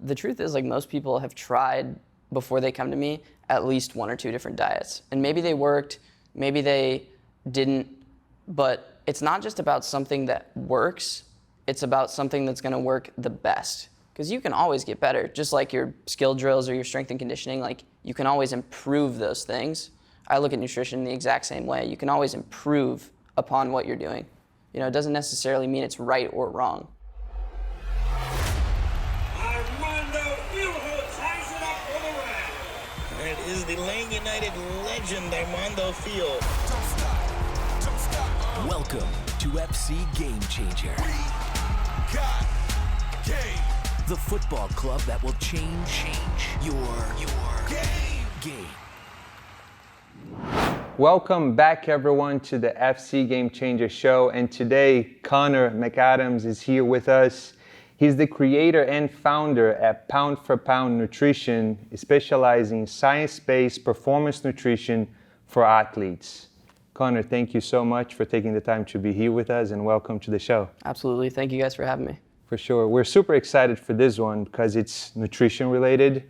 the truth is, like, most people have tried before they come to me at least 1 or 2 different diets. And maybe they worked, maybe they didn't, but it's not just about something that works, it's about something that's gonna work the best. Because you can always get better, just like your skill drills or your strength and conditioning, like, you can always improve those things. I look at nutrition the exact same way. You can always improve upon what you're doing. You know, it doesn't necessarily mean it's right or wrong. That is the Lane United legend, Armando Field. Welcome to FC Game Changer. We got game. The football club that will change your game. Welcome back, everyone, to the FC Game Changer show. And today, Conner McAdams is here with us. He's the creator and founder at Pound for Pound Nutrition, specializing in science-based performance nutrition for athletes. Conner, thank you so much for taking the time to be here with us, and welcome to the show. Absolutely. Thank you guys for having me. For sure. We're super excited for this one because it's nutrition related.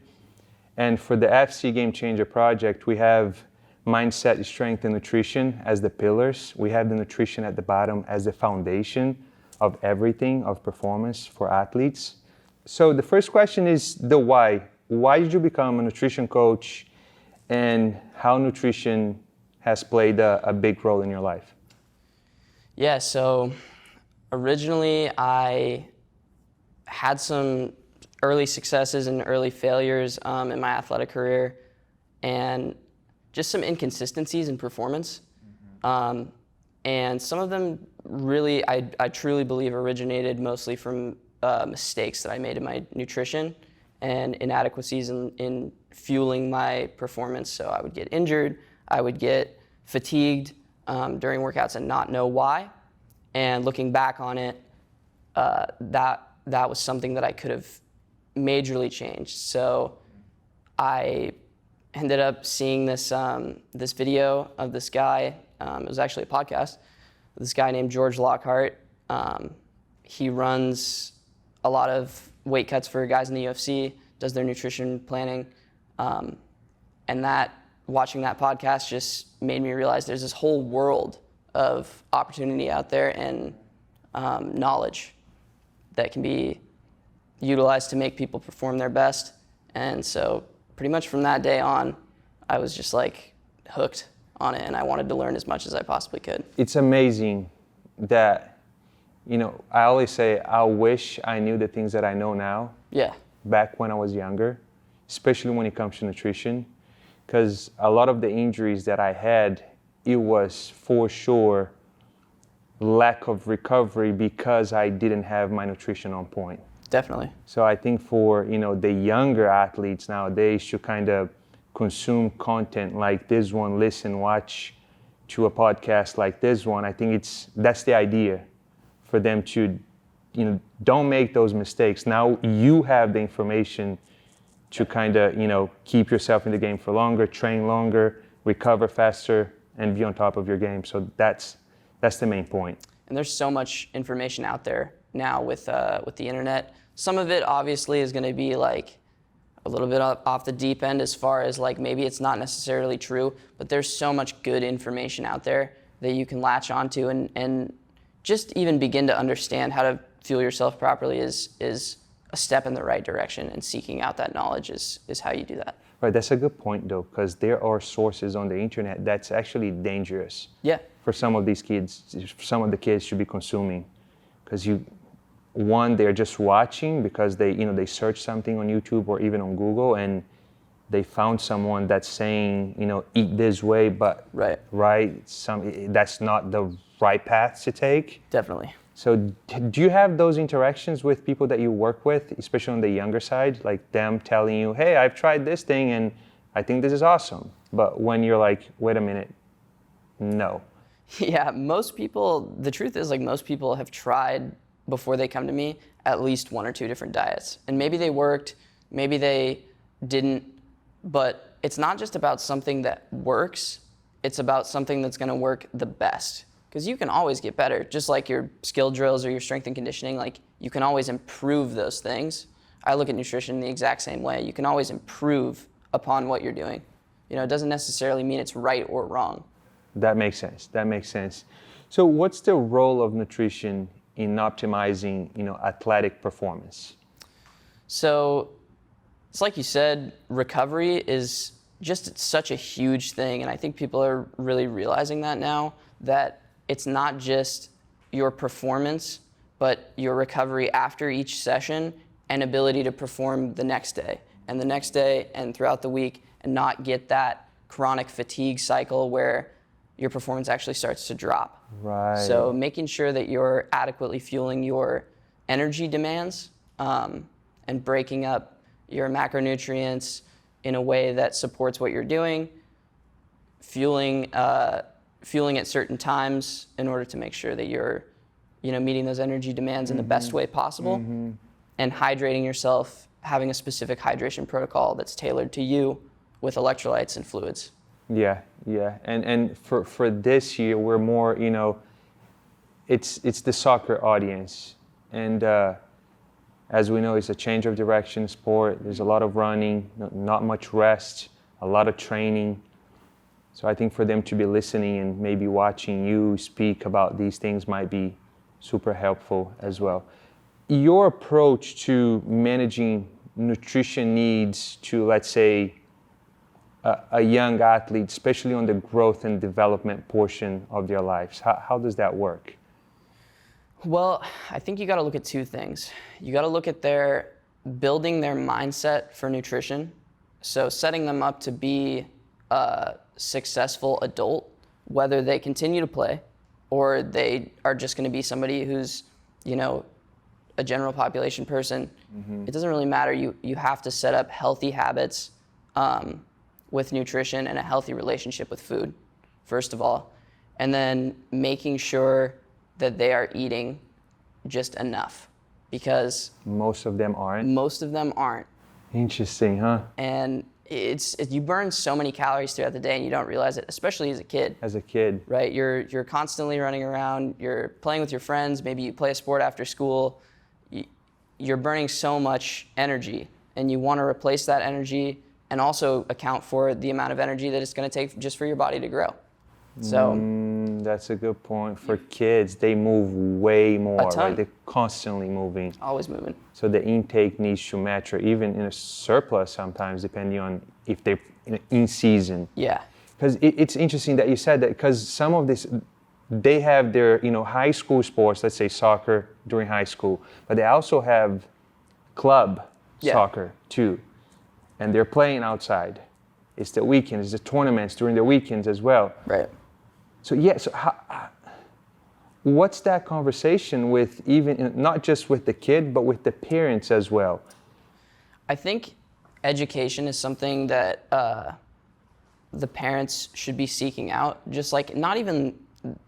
And for the FC Game Changer project, we have mindset, strength, and nutrition as the pillars. We have the nutrition at the bottom as the foundation of everything, of performance for athletes. So the first question is the why. Why did you become a nutrition coach, and how nutrition has played a big role in your life? Yeah, so originally I had some early successes and early failures in my athletic career, and just some inconsistencies in performance. And some of them really, I truly believe, originated mostly from mistakes that I made in my nutrition and inadequacies in fueling my performance. So I would get injured, I would get fatigued during workouts and not know why. And looking back on it, that was something that I could have majorly changed. So I ended up seeing this video of this guy. It was actually a podcast. This guy named George Lockhart. He runs a lot of weight cuts for guys in the UFC, does their nutrition planning. And watching that podcast just made me realize there's this whole world of opportunity out there and knowledge that can be utilized to make people perform their best. And so pretty much from that day on, I was just like hooked on it, and I wanted to learn as much as I possibly could. It's amazing that, I always say, I wish I knew the things that I know now. Yeah. Back when I was younger, especially when it comes to nutrition, because a lot of the injuries that I had, it was for sure lack of recovery because I didn't have my nutrition on point. Definitely. So I think for, the younger athletes nowadays should kind of consume content like this one, listen, watch to a podcast like this one. I think that's the idea for them to, don't make those mistakes. Now you have the information to kind of, keep yourself in the game for longer, train longer, recover faster, and be on top of your game. So that's the main point. And there's so much information out there now with the internet. Some of it obviously is going to be like a little bit off the deep end as far as like maybe it's not necessarily true, but there's so much good information out there that you can latch onto and just even begin to understand how to fuel yourself properly is a step in the right direction, and seeking out that knowledge is how you do that. Right, that's a good point though, because there are sources on the internet that's actually dangerous. Yeah. For some of these kids, some of the kids should be consuming, because they're just watching because they search something on YouTube or even on Google, and they found someone that's saying, eat this way, but that's not the right path to take. Definitely. So do you have those interactions with people that you work with, especially on the younger side, like them telling you, hey, I've tried this thing and I think this is awesome, but when you're like, wait a minute, no. Yeah, the truth is, like, most people have tried before they come to me at least 1 or 2 different diets. And maybe they worked, maybe they didn't, but it's not just about something that works, it's about something that's gonna work the best. Because you can always get better, just like your skill drills or your strength and conditioning, like, you can always improve those things. I look at nutrition the exact same way. You can always improve upon what you're doing. It doesn't necessarily mean it's right or wrong. That makes sense. That makes sense. So what's the role of nutrition in optimizing, athletic performance? So it's like you said, recovery is just such a huge thing. And I think people are really realizing that now, that it's not just your performance, but your recovery after each session and ability to perform the next day and the next day and throughout the week, and not get that chronic fatigue cycle where your performance actually starts to drop. Right. So making sure that you're adequately fueling your energy demands and breaking up your macronutrients in a way that supports what you're doing, fueling at certain times in order to make sure that you're meeting those energy demands in the best way possible, and hydrating yourself, having a specific hydration protocol that's tailored to you with electrolytes and fluids. Yeah. And for this year, we're more, it's the soccer audience. And as we know, it's a change of direction sport. There's a lot of running, not much rest, a lot of training. So I think for them to be listening and maybe watching you speak about these things might be super helpful as well. Your approach to managing nutrition needs to, let's say, a young athlete, especially on the growth and development portion of their lives, how does that work? Well, I think you got to look at two things. You got to look at building their mindset for nutrition. So setting them up to be a successful adult, whether they continue to play or they are just going to be somebody who's, a general population person. It doesn't really matter. You have to set up healthy habits with nutrition and a healthy relationship with food, first of all. And then making sure that they are eating just enough, because most of them aren't. Interesting, huh? And you burn so many calories throughout the day and you don't realize it, especially as a kid. Right? You're constantly running around, you're playing with your friends, maybe you play a sport after school. You're burning so much energy, and you want to replace that energy and also account for the amount of energy that it's going to take just for your body to grow. So that's a good point. For kids, they move way more, a ton. right? They're constantly moving. Always moving. So the intake needs to match, or even in a surplus sometimes, depending on if they're in season. Yeah. Because it's interesting that you said that, because some of this, they have their high school sports, let's say soccer during high school, but they also have club soccer too, and they're playing outside. It's the weekends, it's the tournaments during the weekends as well. Right. So what's that conversation with, even not just with the kid, but with the parents as well? I think education is something that the parents should be seeking out. Just like, not even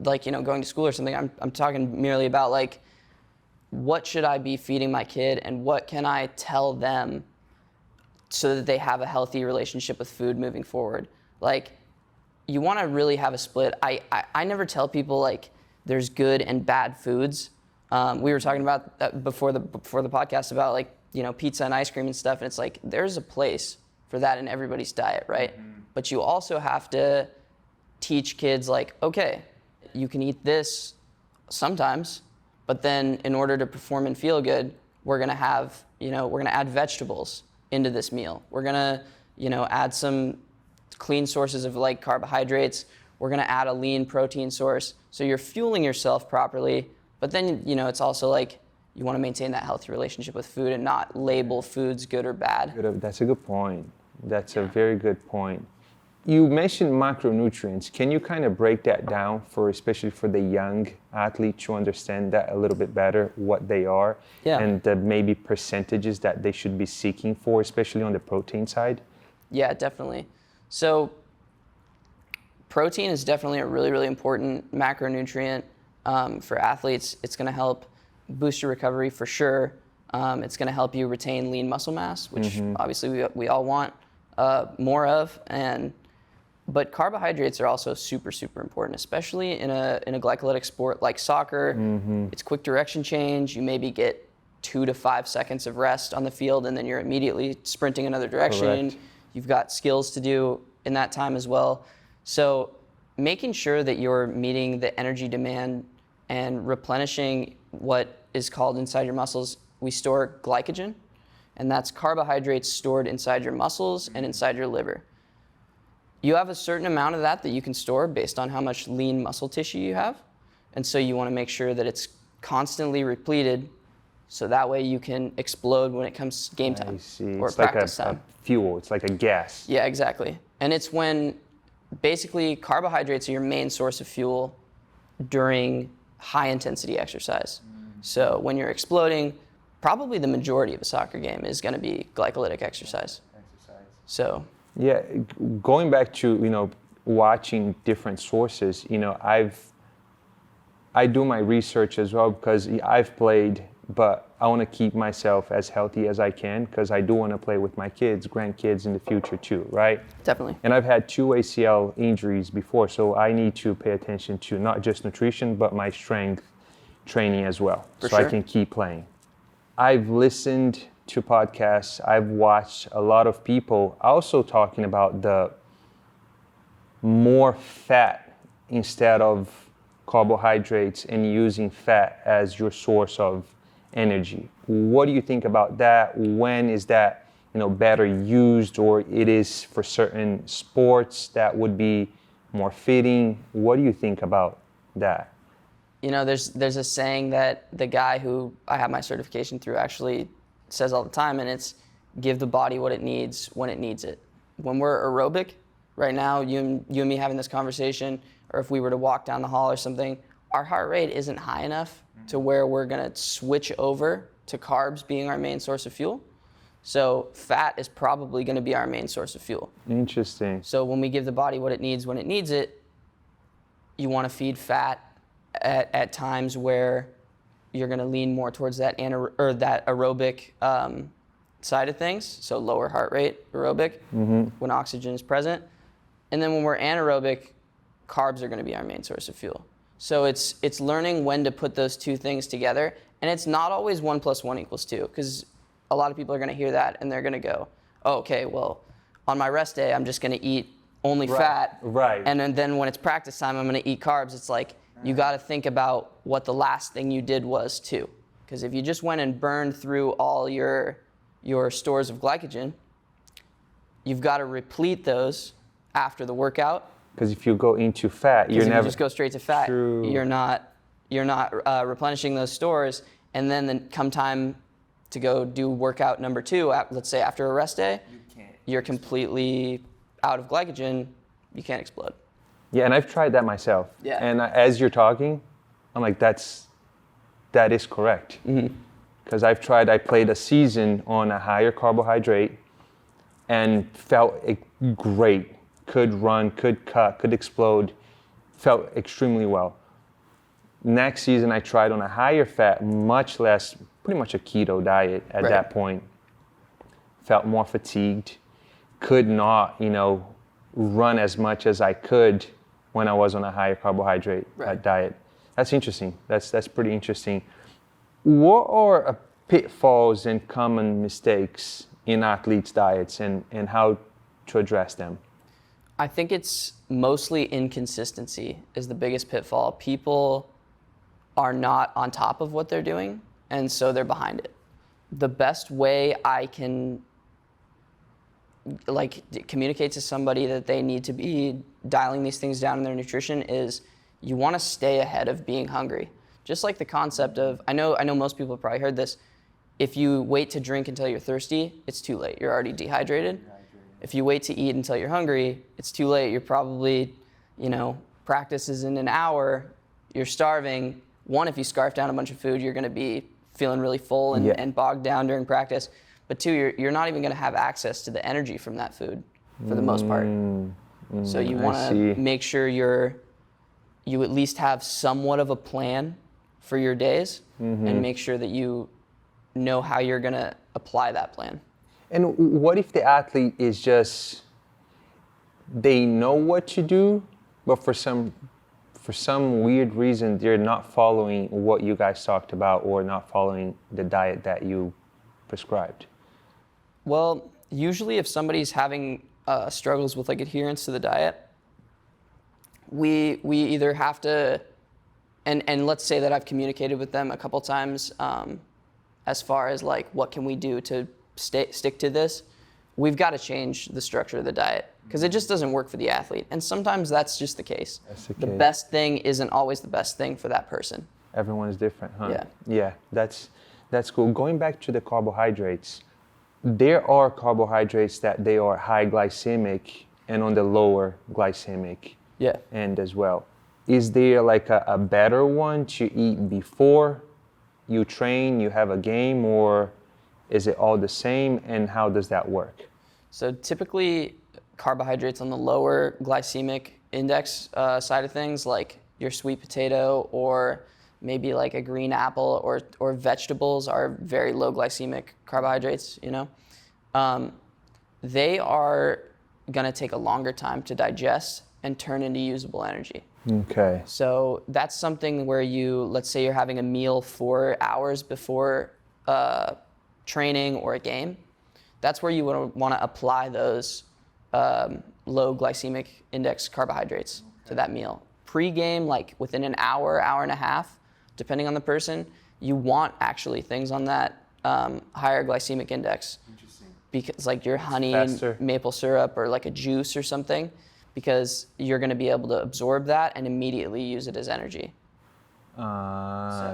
like, going to school or something. I'm talking merely about like, what should I be feeding my kid and what can I tell them so that they have a healthy relationship with food moving forward. Like, you want to really have a split. I never tell people like there's good and bad foods. We were talking about before the podcast about like, pizza and ice cream and stuff, and it's like there's a place for that in everybody's diet, right? But you also have to teach kids like, okay, you can eat this sometimes, but then in order to perform and feel good, we're gonna add vegetables into this meal. We're gonna, add some clean sources of like carbohydrates. We're gonna add a lean protein source. So you're fueling yourself properly, but then, it's also like, you wanna maintain that healthy relationship with food and not label foods good or bad. That's a good point. That's a very good point. You mentioned macronutrients. Can you kind of break that down especially for the young athlete to understand that a little bit better, what they are, and the maybe percentages that they should be seeking for, especially on the protein side? Yeah, definitely. So protein is definitely a really, really important macronutrient for athletes. It's going to help boost your recovery for sure. It's going to help you retain lean muscle mass, which obviously we all want more of. But carbohydrates are also super, super important, especially in a glycolytic sport like soccer. It's quick direction change. You maybe get 2 to 5 seconds of rest on the field, and then you're immediately sprinting another direction. Correct. You've got skills to do in that time as well. So making sure that you're meeting the energy demand and replenishing what is called inside your muscles, we store glycogen, and that's carbohydrates stored inside your muscles and inside your liver. You have a certain amount of that you can store based on how much lean muscle tissue you have. And so you want to make sure that it's constantly repleted so that way you can explode when it comes game time I see. or It's like practice time. a fuel. It's like a gas. Yeah, exactly. And it's when basically carbohydrates are your main source of fuel during high intensity exercise. So when you're exploding, probably the majority of a soccer game is going to be glycolytic exercise. So Yeah, going back to, watching different sources, I do my research as well because I've played, but I want to keep myself as healthy as I can because I do want to play with my kids, grandkids in the future too, right? definitely. And I've had 2 ACL injuries before, so I need to pay attention to not just nutrition, but my strength training as well, For so I sure. can keep playing. I've listened to podcasts, I've watched a lot of people also talking about the more fat instead of carbohydrates and using fat as your source of energy. What do you think about that? When is that, better used, or it is for certain sports that would be more fitting? What do you think about that? There's a saying that the guy who I have my certification through actually says all the time, and it's give the body what it needs when it needs it. When we're aerobic, right now, you and me having this conversation, or if we were to walk down the hall or something, our heart rate isn't high enough to where we're gonna switch over to carbs being our main source of fuel. So fat is probably gonna be our main source of fuel. Interesting. So when we give the body what it needs when it needs it, you wanna feed fat at times where you're going to lean more towards that that aerobic side of things, so lower heart rate aerobic when oxygen is present. And then when we're anaerobic, carbs are going to be our main source of fuel. So it's learning when to put those two things together, and it's not always 1 + 1 = 2, because a lot of people are going to hear that and they're going to go, oh, okay, well, on my rest day, I'm just going to eat only fat, Right. and then when it's practice time, I'm going to eat carbs. It's like, you got to think about what the last thing you did was too. Because if you just went and burned through all your stores of glycogen, you've got to replete those after the workout. Because if you go into fat, you're If never you just go straight to fat, True. you're not replenishing those stores. And then come time to go do workout number 2, let's say after a rest day, you're completely out of glycogen. You can't explode. Yeah, and I've tried that myself. Yeah. And as you're talking, I'm like, that is correct. Because I played a season on a higher carbohydrate and felt great. Could run, could cut, could explode, felt extremely well. Next season, I tried on a higher fat, much less, pretty much a keto diet at Right. that point. Felt more fatigued, could not, run as much as I could when I was on a higher carbohydrate Right. diet. That's interesting. That's pretty interesting. What are pitfalls and common mistakes in athletes' diets and how to address them? I think it's mostly inconsistency is the biggest pitfall. People are not on top of what they're doing, and so they're behind it. The best way I can communicate to somebody that they need to be dialing these things down in their nutrition is you want to stay ahead of being hungry. Just like the concept of, I know most people have probably heard this, if you wait to drink until you're thirsty, it's too late. You're already dehydrated. If you wait to eat until you're hungry, it's too late. You're probably, practice is in an hour, you're starving. One, if you scarf down a bunch of food, you're going to be feeling really full and bogged down during practice. But 2, you're not even going to have access to the energy from that food for the most part. So you want to make sure you at least have somewhat of a plan for your days and make sure that you know how you're going to apply that plan. And what if the athlete is just, they know what to do, but for for some weird reason they're not following what you guys talked about or not following the diet that you prescribed? Well, usually if somebody's having struggles with like adherence to the diet, we either have to, and let's say that I've communicated with them a couple times as far as like what can we do to stick to this. We've got to change the structure of the diet because it just doesn't work for the athlete. And sometimes that's just the case. The best thing isn't always the best thing for that person. Everyone is different, huh? Yeah. Yeah, that's cool. Going back to the carbohydrates, there are carbohydrates that they are high glycemic and on the lower glycemic end as well. Is there like a better one to eat before you train, you have a game, or is it all the same, and how does that work? So typically carbohydrates on the lower glycemic index side of things, like your sweet potato or maybe like a green apple or vegetables are very low glycemic carbohydrates, you know. They are gonna take a longer time to digest and turn into usable energy. Okay. So that's something where let's say you're having a meal 4 hours before training or a game. That's where you want to apply those low glycemic index carbohydrates to that meal. Pre-game, like within an hour, hour and a half, depending on the person, you want actually things on that higher glycemic index. Interesting. Because like your honey and maple syrup or like a juice or something, because you're going to be able to absorb that and immediately use it as energy.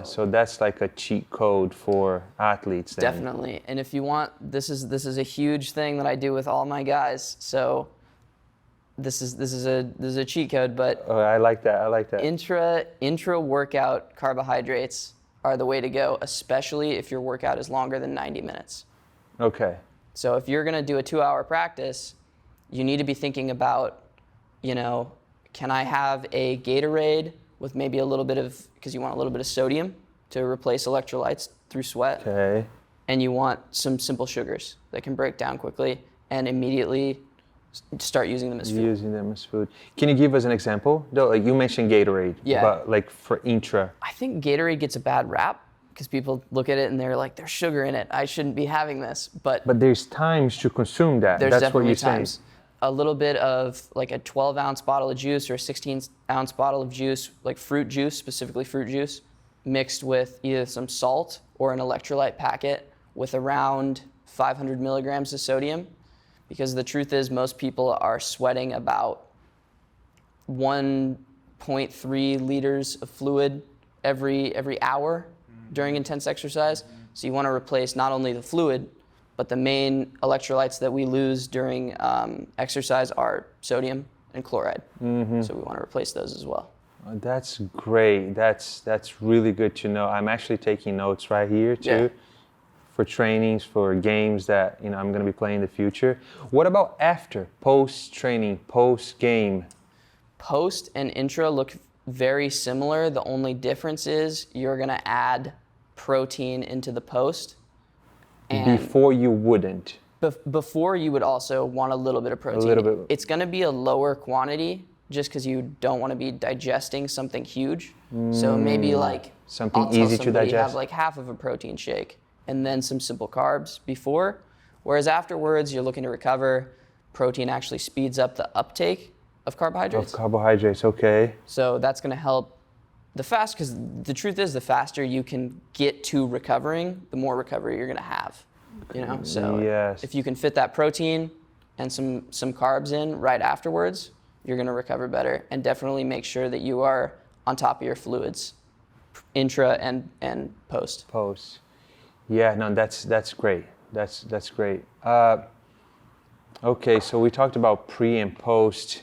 So that's like a cheat code for athletes then. Definitely. And if you want, this is a huge thing that I do with all my guys. So this is a cheat code, but I like that. Intra workout carbohydrates are the way to go, especially if your workout is longer than 90 minutes. Okay. So if you're going to do a 2-hour practice, you need to be thinking about, you know, can I have a Gatorade with maybe a little bit of, because you want a little bit of sodium to replace electrolytes through sweat. Okay. And you want some simple sugars that can break down quickly and immediately start using them as food. Using them as food. Can you give us an example? Though, like you mentioned Gatorade, but like for intra. I think Gatorade gets a bad rap because people look at it and they're like, there's sugar in it. I shouldn't be having this. But there's times to consume that. There's That's definitely what you're times. saying. A little bit of like a 12-ounce bottle of juice or a 16-ounce bottle of juice, like fruit juice, specifically fruit juice, mixed with either some salt or an electrolyte packet with around 500 milligrams of sodium. Because the truth is most people are sweating about 1.3 liters of fluid every hour during intense exercise. So you want to replace not only the fluid, but the main electrolytes that we lose during exercise are sodium and chloride. So we want to replace those as well. That's great. That's really good to know. I'm actually taking notes right here too, for trainings, for games that I'm going to be playing in the future. What about after, post-training, post-game? Post and intra look very similar. The only difference is you're going to add protein into the post. And before you wouldn't. Before you would also want a little bit of protein. A little bit. It's going to be a lower quantity just because you don't want to be digesting something huge. So maybe like something I'll easy tell to digest. Have like half of a protein shake and then some simple carbs before. Whereas afterwards, you're looking to recover. Protein actually speeds up the uptake of carbohydrates. Okay. So that's going to help because the truth is the faster you can get to recovering, the more recovery you're going to have. So if you can fit that protein and some carbs in right afterwards, you're going to recover better. And definitely make sure that you are on top of your fluids, intra and post. Post. Yeah, no, that's great. That's great. Okay, so we talked about pre and post.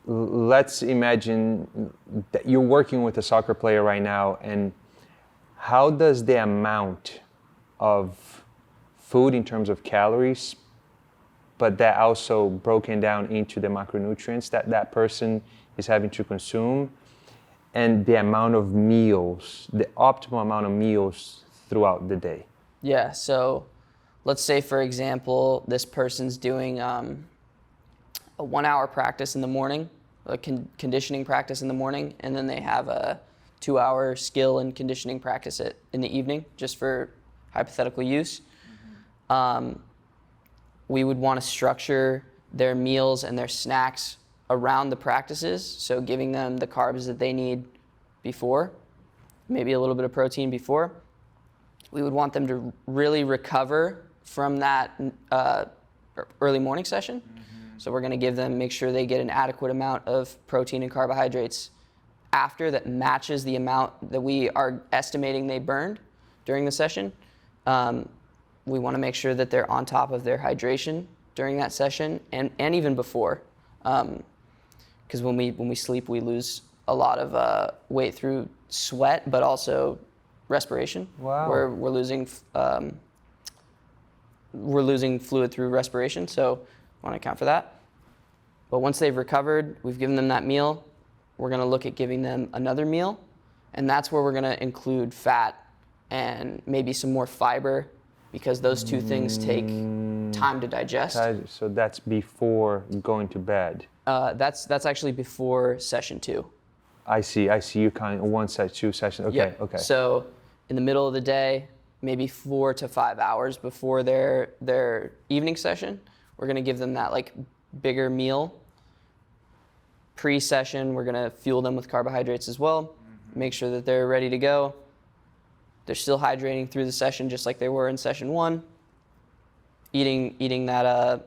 Let's imagine that you're working with a soccer player right now, and how does the amount of food in terms of calories, but that also broken down into the macronutrients that person is having to consume, and the amount of meals, the optimal amount of meals throughout the day? Yeah, so let's say, for example, this person's doing a 1-hour practice in the morning a conditioning practice in the morning, and then they have a 2-hour skill and conditioning practice in the evening, just for hypothetical use. We would want to structure their meals and their snacks around the practices, so giving them the carbs that they need before, maybe a little bit of protein before. We would want them to really recover from that early morning session. So we're going to make sure they get an adequate amount of protein and carbohydrates after that matches the amount that we are estimating they burned during the session. We want to make sure that they're on top of their hydration during that session and even before. Because when we sleep, we lose a lot of weight through sweat, but also respiration. Wow. We're losing fluid through respiration, so I want to account for that. But once they've recovered, we've given them that meal, we're going to look at giving them another meal, and that's where we're going to include fat and maybe some more fiber, because those two things take time to digest. So that's before going to bed. That's actually before session 2. I see. You kind of 1 session, 2 sessions. Okay. Yep. Okay. So in the middle of the day, maybe 4 to 5 hours before their evening session, we're going to give them that like bigger meal. Pre-session, we're going to fuel them with carbohydrates as well. Make sure that they're ready to go. They're still hydrating through the session just like they were in session 1. Eating that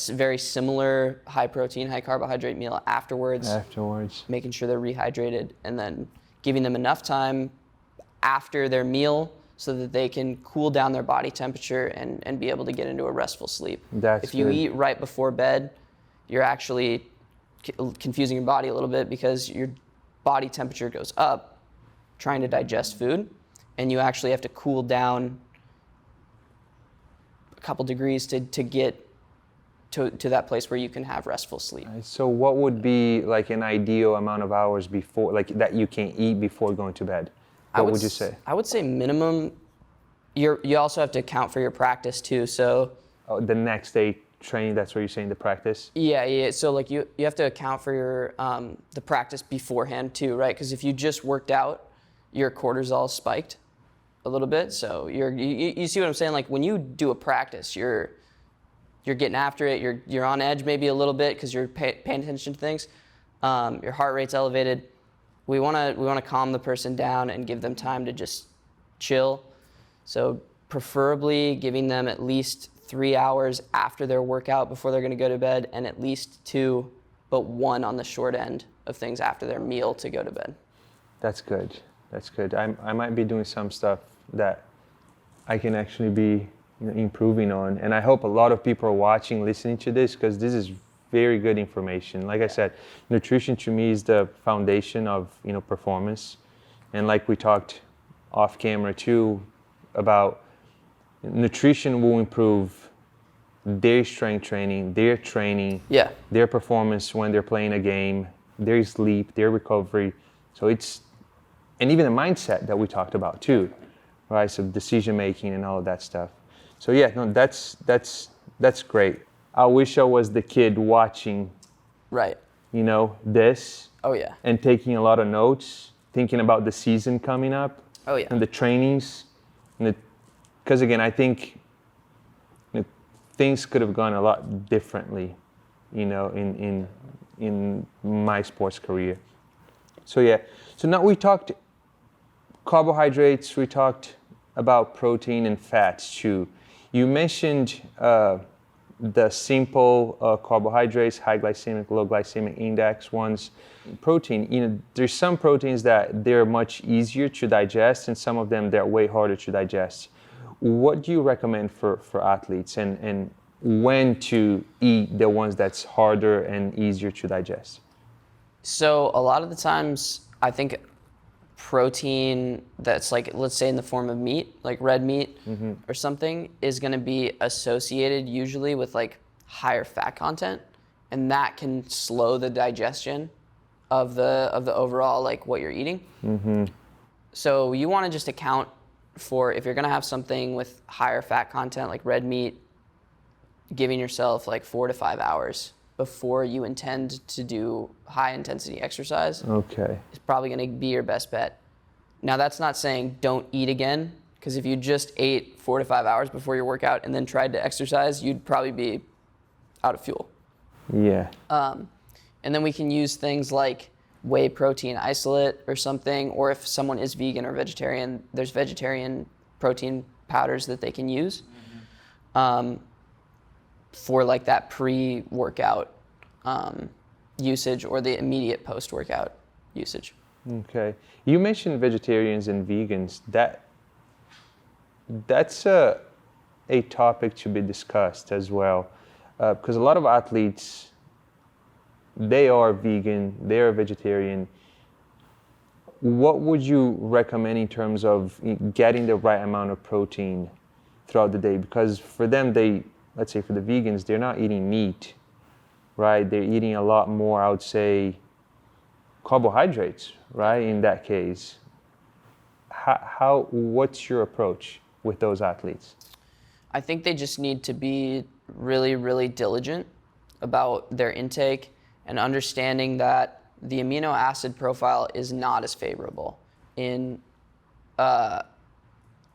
very similar high protein, high carbohydrate meal afterwards. Making sure they're rehydrated, and then giving them enough time after their meal so that they can cool down their body temperature and be able to get into a restful sleep. If you eat right before bed, you're actually confusing your body a little bit, because your body temperature goes up trying to digest food, and you actually have to cool down a couple degrees to get to that place where you can have restful sleep. So what would be like an ideal amount of hours before, like that you can eat before going to bed? What would you say? I would say minimum. You also have to account for your practice too. So the next day training, that's what you're saying, the practice? Yeah. So like you have to account for your the practice beforehand too, right? Because if you just worked out, your cortisol spiked a little bit. So you see what I'm saying? Like when you do a practice, you're getting after it. You're on edge maybe a little bit because you're paying attention to things. Your heart rate's elevated. We want to calm the person down and give them time to just chill. So preferably giving them at least 3 hours after their workout before they're going to go to bed, and at least 2, but 1 on the short end of things after their meal to go to bed. That's good. I might be doing some stuff that I can actually be improving on, and I hope a lot of people are watching, listening to this, because this is very good information. Like I said, nutrition to me is the foundation of performance, and like we talked off camera too about nutrition will improve their strength training, their training, their performance when they're playing a game, their sleep, their recovery. So and even the mindset that we talked about too, right? So decision making and all of that stuff. So that's great. I wish I was the kid watching, right? This. Oh yeah. And taking a lot of notes, thinking about the season coming up. Oh yeah. And the trainings, because again, I think things could have gone a lot differently, in my sports career. So yeah. So now we talked carbohydrates. We talked about protein and fats too. You mentioned the simple carbohydrates, high glycemic, low glycemic index ones. Protein, there's some proteins that they're much easier to digest, and some of them they're way harder to digest. What do you recommend for athletes, and when to eat the ones that's harder and easier to digest? So a lot of the times, I think protein that's like, let's say in the form of meat, like red meat or something, is going to be associated usually with like higher fat content, and that can slow the digestion of the overall like what you're eating. So you want to just account for, if you're going to have something with higher fat content like red meat, giving yourself like 4 to 5 hours before you intend to do high intensity exercise Okay. is probably going to be your best bet. Now, that's not saying don't eat again, because if you just ate 4 to 5 hours before your workout and then tried to exercise, you'd probably be out of fuel. Yeah. And then we can use things like whey protein isolate or something, or if someone is vegan or vegetarian, there's vegetarian protein powders that they can use for like that pre-workout usage or the immediate post-workout usage. Okay. You mentioned vegetarians and vegans. That's a topic to be discussed as well, because a lot of athletes, they are vegan, they are vegetarian. What would you recommend in terms of getting the right amount of protein throughout the day? Because for them, let's say for the vegans, they're not eating meat, right? They're eating a lot more, I would say, carbohydrates, right? In that case, what's your approach with those athletes? I think they just need to be really, really diligent about their intake and understanding that the amino acid profile is not as favorable in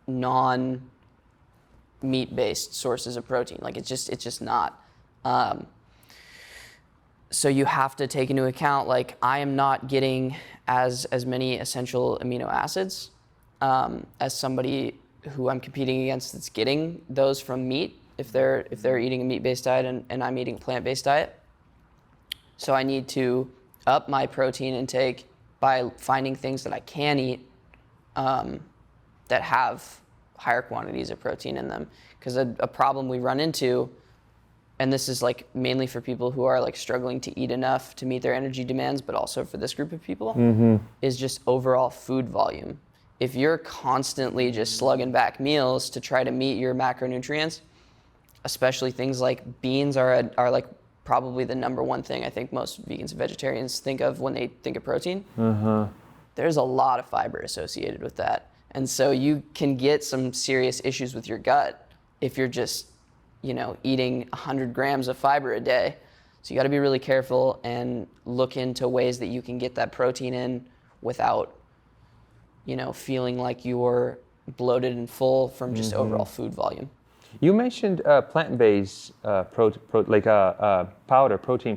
non-meat-based sources of protein. Like it's just not. So you have to take into account, like, I am not getting as many essential amino acids as somebody who I'm competing against that's getting those from meat, if they're eating a meat-based diet and I'm eating a plant-based diet. So I need to up my protein intake by finding things that I can eat that have higher quantities of protein in them. Because a problem we run into, and this is like mainly for people who are like struggling to eat enough to meet their energy demands, but also for this group of people, is just overall food volume. If you're constantly just slugging back meals to try to meet your macronutrients, especially things like beans are like probably the number one thing I think most vegans and vegetarians think of when they think of protein. There's a lot of fiber associated with that. And so you can get some serious issues with your gut if you're just, eating 100 grams of fiber a day. So you got to be really careful and look into ways that you can get that protein in without, feeling like you're bloated and full from just overall food volume. You mentioned plant-based protein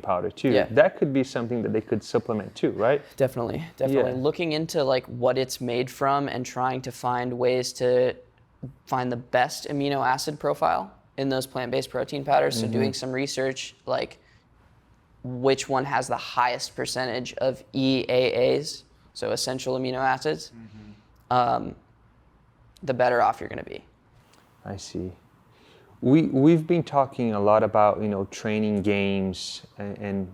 powder too. Yeah. That could be something that they could supplement too, right? Definitely. Yeah. Looking into like what it's made from and trying to find ways to find the best amino acid profile in those plant-based protein powders. So doing some research, like which one has the highest percentage of EAAs, so essential amino acids, the better off you're going to be. I see. We've been talking a lot about training games and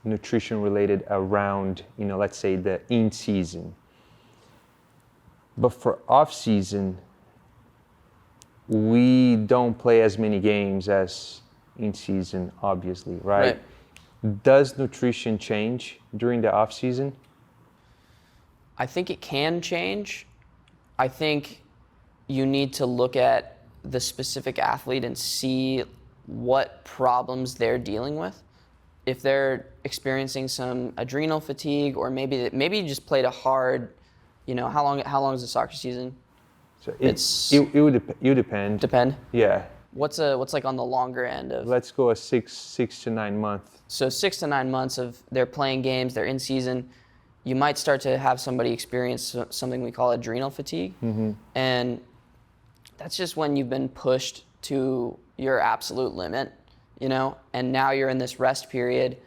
nutrition related around let's say the in season. But for off season, we don't play as many games as in season, obviously, right? Does nutrition change during the off season? I think it can change. I think you need to look at the specific athlete and see what problems they're dealing with. If they're experiencing some adrenal fatigue, or maybe you just played a hard, how long is the soccer season? So it would depend. Depend? Yeah. What's like on the longer end of? Let's go a 6 to 9 month. So 6 to 9 months of they're playing games, they're in season. You might start to have somebody experience something we call adrenal fatigue, and that's just when you've been pushed to your absolute limit, and now you're in this rest period.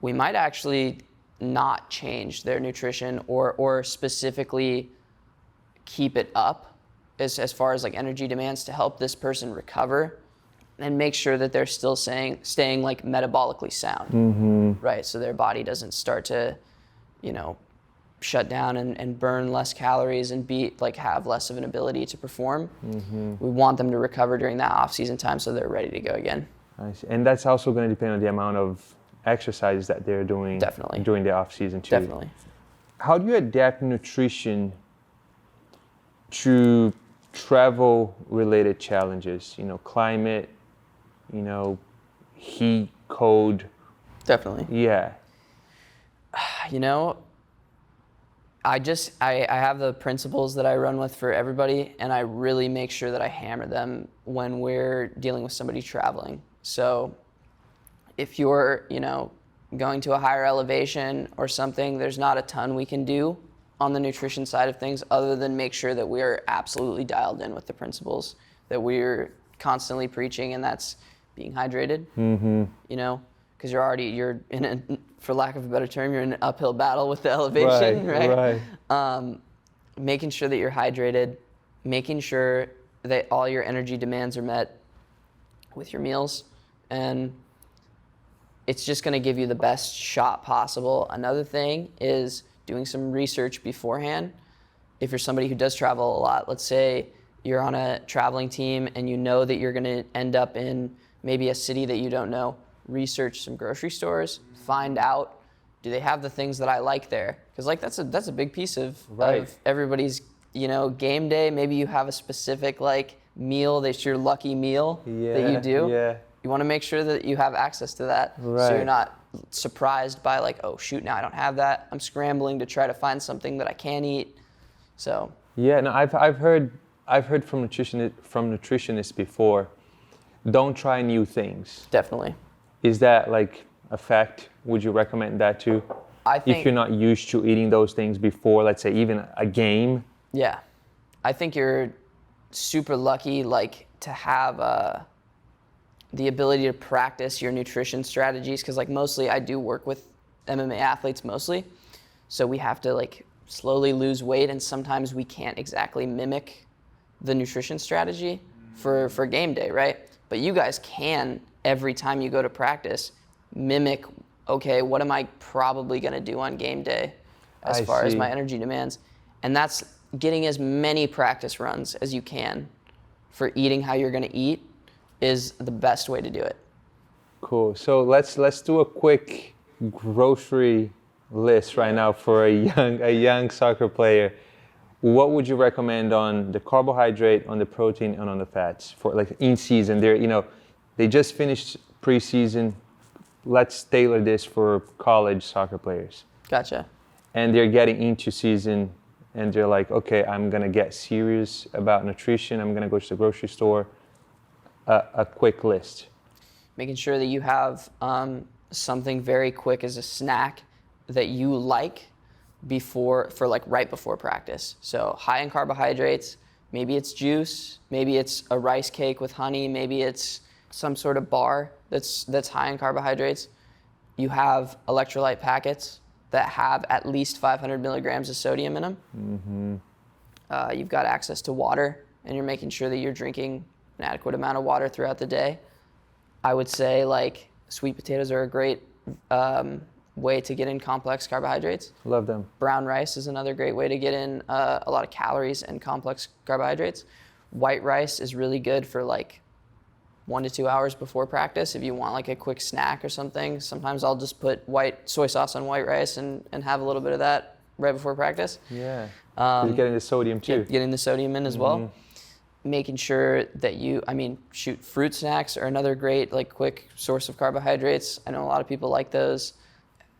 We might actually not change their nutrition or specifically keep it up as far as like energy demands to help this person recover and make sure that they're still staying like metabolically sound, right? So their body doesn't start to, shut down and burn less calories and have less of an ability to perform. We want them to recover during that off-season time so they're ready to go again. I see. And that's also going to depend on the amount of exercise that they're doing. Definitely. During the off-season too. Definitely. How do you adapt nutrition to travel-related challenges? Climate, heat, cold, Definitely. Yeah. You know, I have the principles that I run with for everybody, and I really make sure that I hammer them when we're dealing with somebody traveling. So if you're, going to a higher elevation or something, there's not a ton we can do on the nutrition side of things other than make sure that we are absolutely dialed in with the principles that we're constantly preaching, and that's being hydrated. Because you're in a, for lack of a better term, you're in an uphill battle with the elevation, right? Making sure that you're hydrated, making sure that all your energy demands are met with your meals, and it's just going to give you the best shot possible. Another thing is doing some research beforehand. If you're somebody who does travel a lot, let's say you're on a traveling team and you know that you're going to end up in maybe a city that you don't know, research some grocery stores, find out, do they have the things that I like there? Because that's a big piece of everybody's game day. Maybe you have a specific meal that's your lucky meal that you do. Yeah. You want to make sure that you have access to that, so you're not surprised by oh shoot, now I don't have that. I'm scrambling to try to find something that I can eat. So yeah, no, I've heard from nutritionists before, don't try new things. Definitely. Is that a fact? Would you recommend that too? I think if you're not used to eating those things before, let's say even a game. Yeah, I think you're super lucky to have the ability to practice your nutrition strategies, because mostly I do work with MMA athletes mostly, so we have to slowly lose weight, and sometimes we can't exactly mimic the nutrition strategy for game day, right? But you guys can, every time you go to practice, mimic, okay, what am I probably going to do on game day as far as my energy demands? And that's getting as many practice runs as you can for eating how you're going to eat is the best way to do it. Cool. So let's do a quick grocery list right now for a young soccer player. What would you recommend on the carbohydrate, on the protein, and on the fats for in season? They just finished preseason. Let's tailor this for college soccer players. Gotcha. And they're getting into season, and they're okay, I'm gonna get serious about nutrition. I'm gonna go to the grocery store. A quick list. Making sure that you have something very quick as a snack that you like right before practice. So high in carbohydrates, maybe it's juice, maybe it's a rice cake with honey, maybe it's some sort of bar that's high in carbohydrates. You have electrolyte packets that have at least 500 milligrams of sodium in them. You've got access to water, and you're making sure that you're drinking an adequate amount of water throughout the day. I would say sweet potatoes are a great way to get in complex carbohydrates. Love them. Brown rice is another great way to get in a lot of calories and complex carbohydrates. White rice is really good for 1 to 2 hours before practice if you want a quick snack or something. Sometimes I'll just put white soy sauce on white rice and have a little bit of that right before practice. Yeah. You're getting the sodium too. Getting the sodium in as well. Making sure that fruit snacks are another great quick source of carbohydrates. I know a lot of people like those.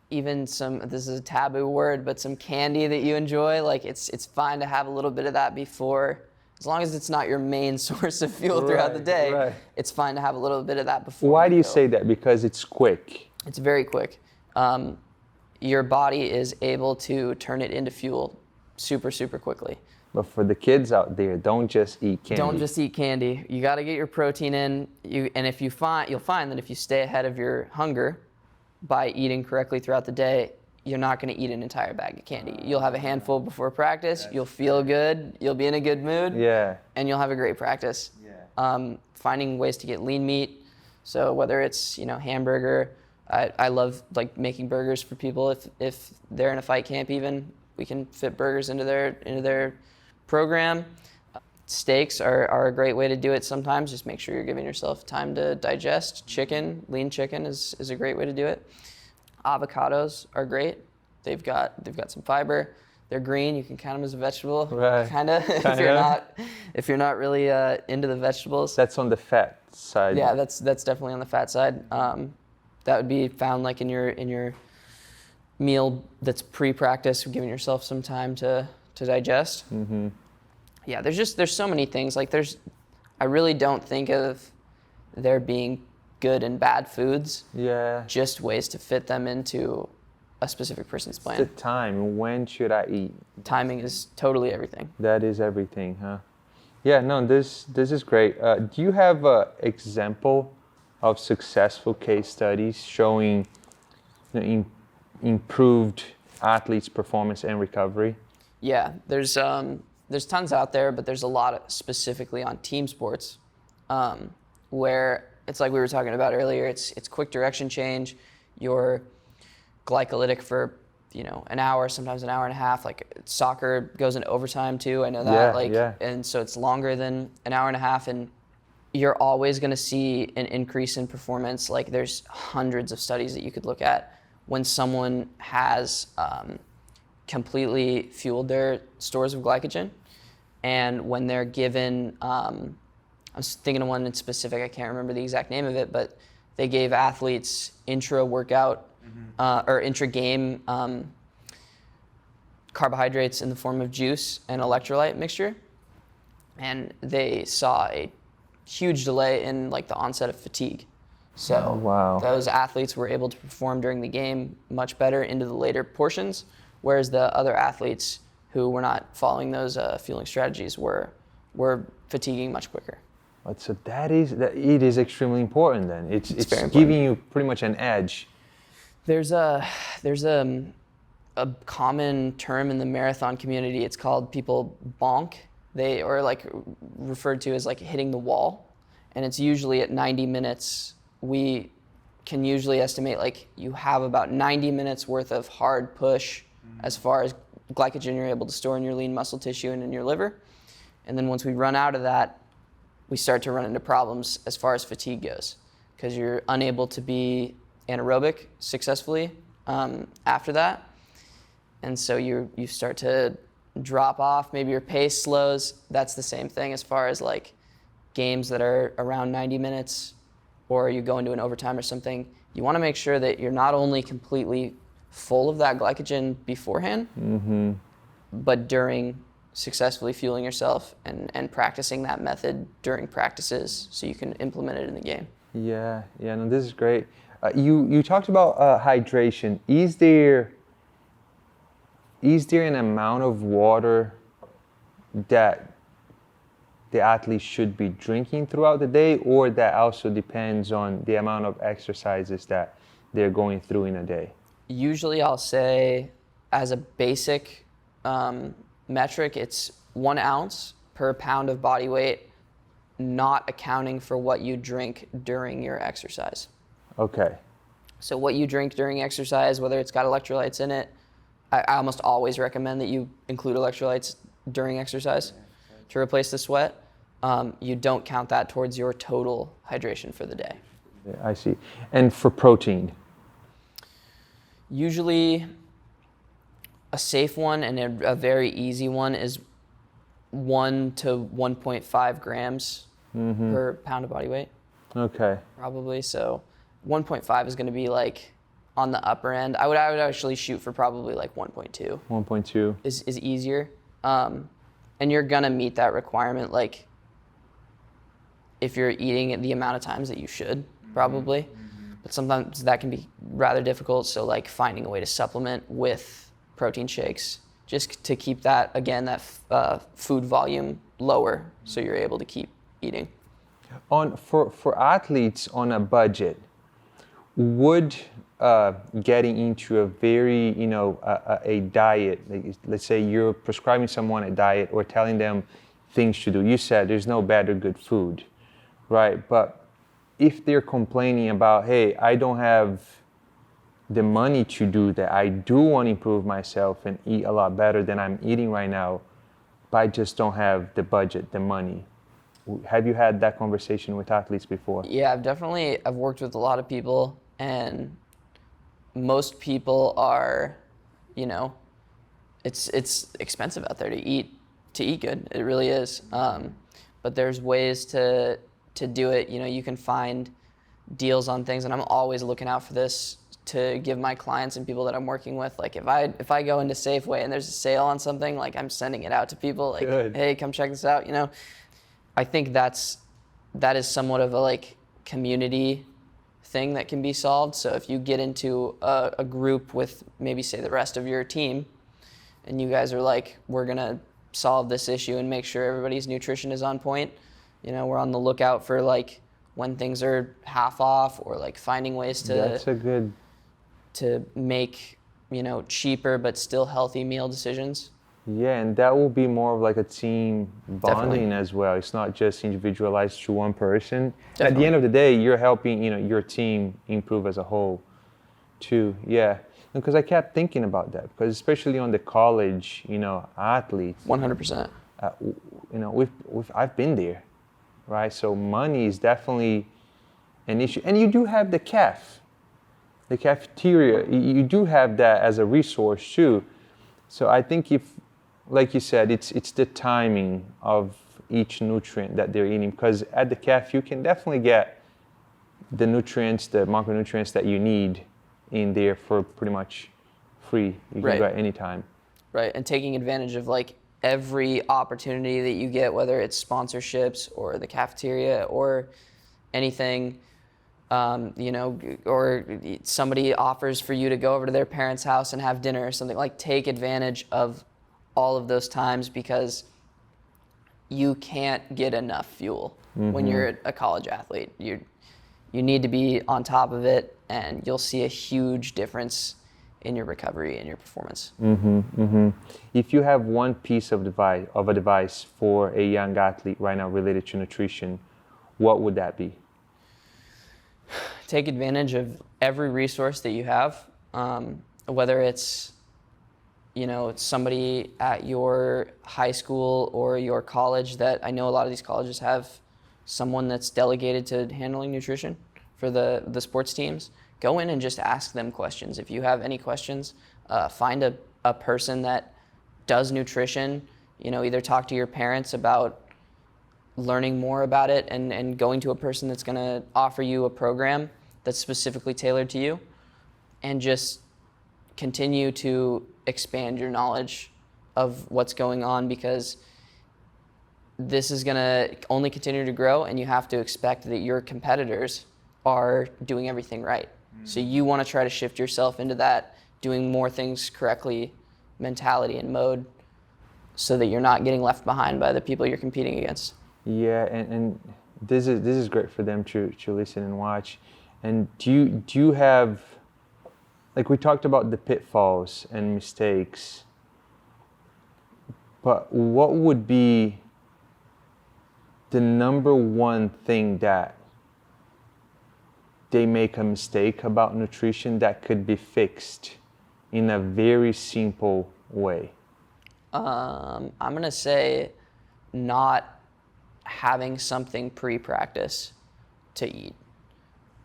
Even this is a taboo word, but some candy that you enjoy, it's fine to have a little bit of that before, as long as it's not your main source of fuel throughout the day. It's fine to have a little bit of that before. Why do you say that? Because it's quick. It's very quick. Your body is able to turn it into fuel super, super quickly. But for the kids out there, don't just eat candy. Don't just eat candy. You got to get your protein in. And if you'll find that if you stay ahead of your hunger by eating correctly throughout the day, you're not going to eat an entire bag of candy. You'll have a handful before practice. You'll feel good. You'll be in a good mood. Yeah. And you'll have a great practice. Yeah. Finding ways to get lean meat. So whether it's hamburger, I love making burgers for people. If they're in a fight camp, even we can fit burgers into their program. Steaks are a great way to do it sometimes. Just make sure you're giving yourself time to digest. Lean chicken is a great way to do it. Avocados are great. They've got some fiber. They're green. You can count them as a vegetable, kind of. If you're not really into the vegetables. That's on the fat side. Yeah, that's definitely on the fat side. that would be found like in your meal that's pre-practice, giving yourself some time to digest. Mm-hmm. Yeah, there's so many things. Like I really don't think of there being good and bad foods. Yeah. Just ways to fit them into a specific person's plan. The time. When should I eat? Timing is totally everything. That is everything, huh? Yeah. No. This is great. Do you have an example of successful case studies showing improved athletes' performance and recovery? Yeah, there's tons out there, but there's a lot specifically on team sports, where it's like we were talking about earlier. It's quick direction change. You're glycolytic for an hour, sometimes an hour and a half. Like soccer goes into overtime too. I know that. Yeah. And so it's longer than an hour and a half, and you're always going to see an increase in performance. Like there's hundreds of studies that you could look at when someone has completely fueled their stores of glycogen, and when they're given, I was thinking of one in specific, I can't remember the exact name of it, but they gave athletes intra-workout or intra-game carbohydrates in the form of juice and electrolyte mixture, and they saw a huge delay in like the onset of fatigue. So wow. Those athletes were able to perform during the game much better into the later portions, whereas the other athletes who were not following those fueling strategies were fatiguing much quicker. So it is extremely important then. It's very important. Giving you pretty much an edge. There's a common term in the marathon community. It's called people bonk. They are like referred to as like hitting the wall, and it's usually at 90 minutes. We can usually estimate like you have about 90 minutes worth of hard push as far as glycogen you're able to store in your lean muscle tissue and in your liver. And then once we run out of that, we start to run into problems as far as fatigue goes, because you're unable to be anaerobic successfully after that. And so you start to drop off, maybe your pace slows. That's the same thing as far as like games that are around 90 minutes, or you go into an overtime or something. You want to make sure that you're not only completely full of that glycogen beforehand, but during successfully fueling yourself and practicing that method during practices so you can implement it in the game. Yeah, no, this is great. You talked about hydration. Is there an amount of water that the athlete should be drinking throughout the day, or that also depends on the amount of exercises that they're going through in a day? Usually I'll say as a basic metric, it's 1 ounce per pound of body weight, not accounting for what you drink during your exercise. Okay. So what you drink during exercise, whether it's got electrolytes in it, I almost always recommend that you include electrolytes during exercise to replace the sweat. You don't count that towards your total hydration for the day. Yeah, I see. And for protein? Usually a safe one and a very easy one is 1 to 1.5 grams per pound of body weight. Okay. Probably. So 1.5 is going to be like on the upper end. I would actually shoot for probably like 1.2. 1.2 is easier. And you're going to meet that requirement like if you're eating the amount of times that you should, probably. But sometimes that can be rather difficult. So like finding a way to supplement with protein shakes just to keep that, again, that food volume lower so you're able to keep eating. For athletes on a budget, would getting into a very, a diet, like, let's say you're prescribing someone a diet or telling them things to do. You said there's no bad or good food, right? But if they're complaining about, hey, I don't have the money to do that, I do want to improve myself and eat a lot better than I'm eating right now, but I just don't have the budget, the money. Have you had that conversation with athletes before? Yeah, I've worked with a lot of people, and most people are, it's expensive out there to eat good. It really is. But there's ways to do it. You can find deals on things, and I'm always looking out for this to give my clients and people that I'm working with. Like if I go into Safeway and there's a sale on something, like I'm sending it out to people, like, Good. hey, come check this out. I think that is somewhat of a like community thing that can be solved. So if you get into a group with maybe say the rest of your team, and you guys are like, we're gonna solve this issue and make sure everybody's nutrition is on point. We're on the lookout for like when things are half off, or like finding ways to make, cheaper but still healthy meal decisions. Yeah, and that will be more of like a team bonding Definitely. as well. It's not just individualized to one person. At the Definitely. end of the day, you're helping, your team improve as a whole too. Yeah. Because I kept thinking about that, because especially on the college, athletes, 100%. I've been there, right? So money is definitely an issue. And you do have the cafeteria, you do have that as a resource too. So I think if, like you said, it's the timing of each nutrient that they're eating, because at the caf you can definitely get the nutrients, the macronutrients that you need in there for pretty much free. You can go at any time. Right, and taking advantage of like every opportunity that you get, whether it's sponsorships or the cafeteria or anything, or somebody offers for you to go over to their parents' house and have dinner or something. Like, take advantage of all of those times, because you can't get enough fuel when you're a college athlete. You need to be on top of it, and you'll see a huge difference in your recovery and your performance. If you have one piece of advice for a young athlete right now related to nutrition, what would that be? Take advantage of every resource that you have, whether it's somebody at your high school or your college. That I know a lot of these colleges have someone that's delegated to handling nutrition for the sports teams. Go in and just ask them questions. If you have any questions, find a person that does nutrition. Either talk to your parents about learning more about it, and going to a person that's going to offer you a program that's specifically tailored to you, and just continue to expand your knowledge of what's going on, because this is going to only continue to grow, and you have to expect that your competitors are doing everything right. So you want to try to shift yourself into that doing more things correctly mentality and mode, so that you're not getting left behind by the people you're competing against. Yeah, and this is great for them to listen and watch. And do you have, like, we talked about the pitfalls and mistakes, but what would be the number one thing that they make a mistake about nutrition that could be fixed in a very simple way? I'm going to say not having something pre-practice to eat.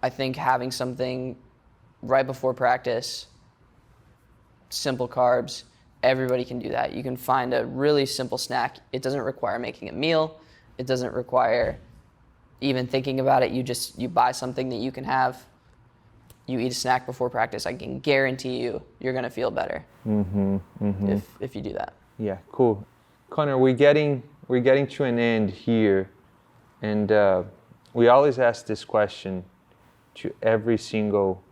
I think having something right before practice, simple carbs, everybody can do that. You can find a really simple snack. It doesn't require making a meal. It doesn't require even thinking about it. You buy something that you can have. You eat a snack before practice. I can guarantee you're going to feel better if you do that. Yeah, cool. Conner, we're getting to an end here, and we always ask this question to every single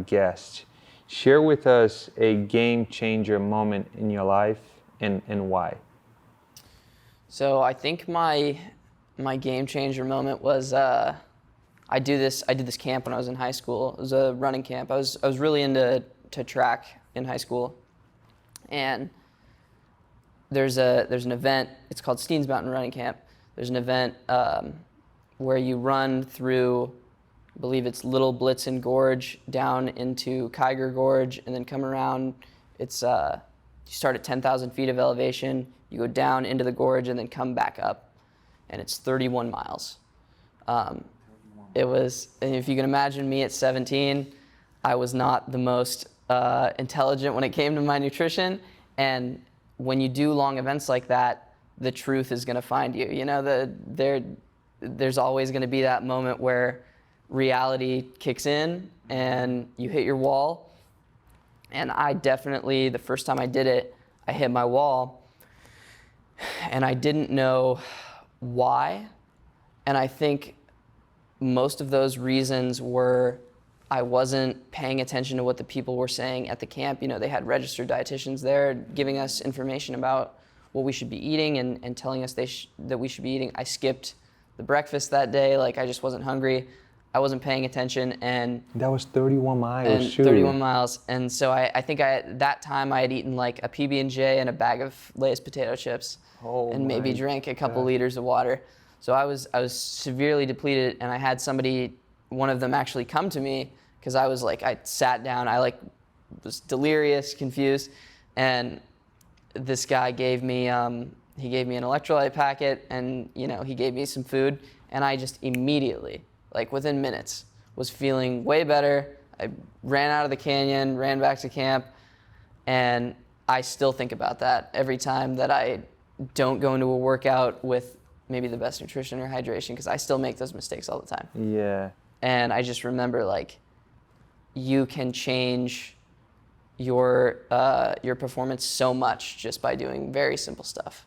guest. Share with us a game changer moment in your life, and why. So I think my game changer moment was I did this camp when I was in high school. It was a running camp. I was really into track in high school, and there's an event. It's called Steens Mountain Running Camp. There's an event where you run through, I believe it's Little Blitzen Gorge down into Kiger Gorge, and then come around. It's you start at 10,000 feet of elevation. You go down into the gorge and then come back up, and it's 31 miles. It was, and if you can imagine me at 17, I was not the most intelligent when it came to my nutrition. And when you do long events like that, the truth is going to find you. There's always going to be that moment where reality kicks in and you hit your wall. And I definitely, the first time I did it, I hit my wall and I didn't know why. And I think most of those reasons were I wasn't paying attention to what the people were saying at the camp. You know, they had registered dietitians there giving us information about what we should be eating and telling us that we should be eating. I skipped the breakfast that day. Like, I just wasn't hungry. I wasn't paying attention. And that was 31 miles. and 31 miles. And so I think at that time I had eaten like a PB&J and a bag of Lay's potato chips and maybe drank a couple liters of water. So I was severely depleted, and I had one of them actually come to me because I sat down, I was delirious, confused, and this guy gave me an electrolyte packet, and he gave me some food, and I just immediately, like within minutes, was feeling way better. I ran out of the canyon, ran back to camp, and I still think about that every time that I don't go into a workout with maybe the best nutrition or hydration, because I still make those mistakes all the time. Yeah. And I just remember, like, you can change your performance so much just by doing very simple stuff.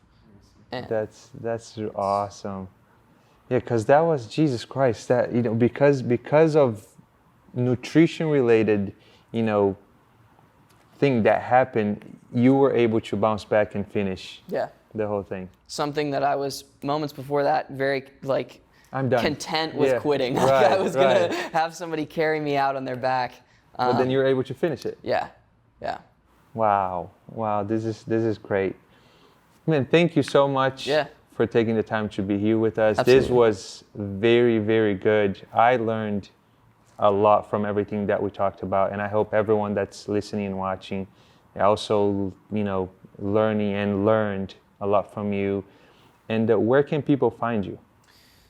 And That's awesome. Yeah, because that was, Jesus Christ, that, because of nutrition related, thing that happened, you were able to bounce back and finish the whole thing. Something that I was moments before that very I'm done. Content with quitting. Right, I was gonna have somebody carry me out on their back. But then you're able to finish it. Yeah. Wow, this is great. Man, thank you so much for taking the time to be here with us. Absolutely. This was very, very good. I learned a lot from everything that we talked about, and I hope everyone that's listening and watching also, learning and learned a lot from you. And where can people find you?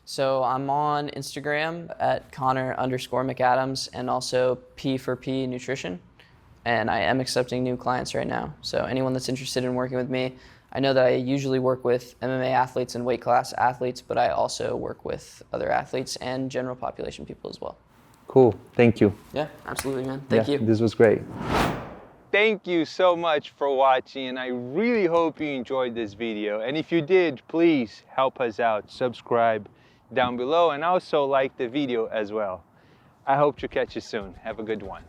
So I'm on Instagram at Conner_McAdams, and also P4P Nutrition. And I am accepting new clients right now. So anyone that's interested in working with me, I know that I usually work with MMA athletes and weight class athletes, but I also work with other athletes and general population people as well. Cool. Thank you. Yeah, absolutely, man. Thank you. This was great. Thank you so much for watching, and I really hope you enjoyed this video. And if you did, please help us out. Subscribe down below, and also like the video as well. I hope to catch you soon. Have a good one.